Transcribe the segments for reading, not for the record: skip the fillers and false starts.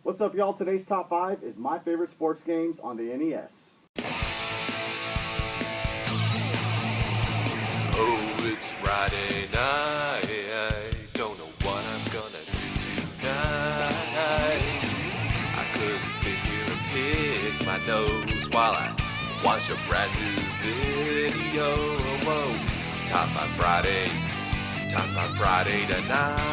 What's up, y'all? Today's top 5 is my favorite sports games on the NES. Oh, it's Friday night. Don't know what I'm gonna do tonight. I could sit here and pick my nose while I watch a brand new video. Whoa, Top 5 Friday tonight.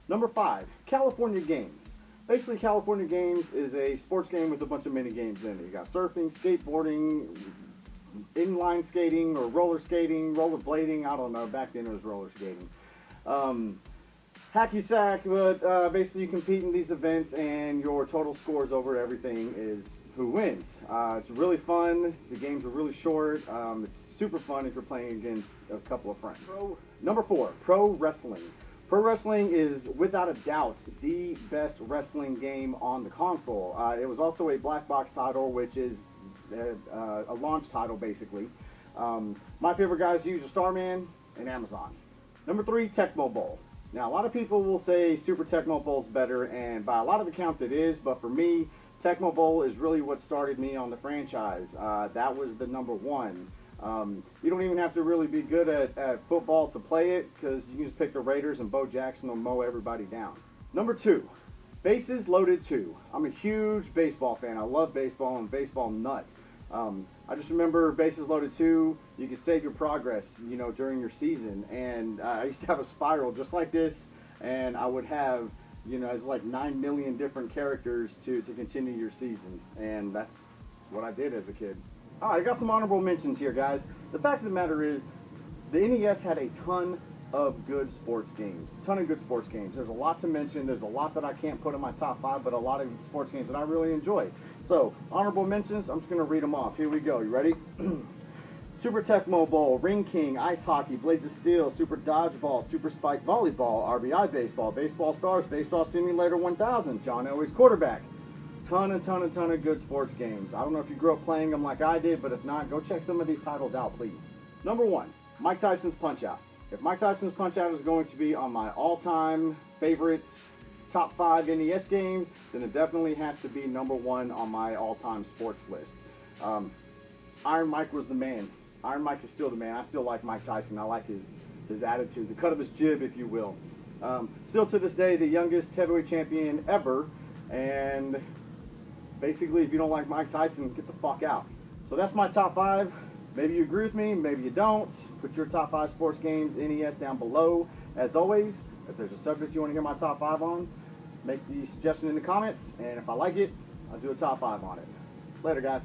Number 5, California Games. Basically, California Games is a sports game with a bunch of mini games in it. You got surfing, skateboarding, inline skating, or roller skating, rollerblading. I don't know. Back then it was roller skating. Hacky sack, but basically you compete in these events and your total scores over everything is who wins. It's really fun. The games are really short. It's super fun if you're playing against a couple of friends. Number 4, Pro Wrestling. Pro Wrestling is, without a doubt, the best wrestling game on the console. It was also a black box title, which is a launch title, basically. My favorite guys use are Starman and Amazon. Number 3, Tecmo Bowl. Now, a lot of people will say Super Tecmo Bowl is better, and by a lot of accounts it is, but for me, Tecmo Bowl is really what started me on the franchise. That was the number 1. You don't even have to really be good at football to play it, because you can just pick the Raiders and Bo Jackson will mow everybody down. Number 2, Bases Loaded 2. I'm a huge baseball fan. I love baseball. I'm a baseball nut. I just remember Bases Loaded 2, you could save your progress, during your season. And I used to have a spiral just like this, and I would have, it's like 9 million different characters to continue your season. And that's what I did as a kid. Alright, I got some honorable mentions here, guys. The fact of the matter is, the NES had a ton of good sports games. There's a lot to mention. There's a lot that I can't put in my top 5, but a lot of sports games that I really enjoy. So, honorable mentions, I'm just going to read them off. Here we go. You ready? Super Tecmo Bowl, Ring King, Ice Hockey, Blades of Steel, Super Dodgeball, Super Spike Volleyball, RBI Baseball, Baseball Stars, Baseball Simulator 1000, John Elway's Quarterback. Ton of good sports games. I don't know if you grew up playing them like I did, but if not, go check some of these titles out, please. Number 1, Mike Tyson's Punchout. If Mike Tyson's Punchout is going to be on my all-time favorite top 5 NES games, then it definitely has to be number 1 on my all-time sports list. Iron Mike was the man. Iron Mike is still the man. I still like Mike Tyson. I like his attitude, the cut of his jib, if you will. Still to this day, the youngest heavyweight champion ever, and basically, if you don't like Mike Tyson, get the fuck out. So that's my top 5. Maybe you agree with me, maybe you don't. Put your top 5 sports games, NES, down below. As always, if there's a subject you want to hear my top 5 on, make the suggestion in the comments, and if I like it, I'll do a top 5 on it. Later, guys.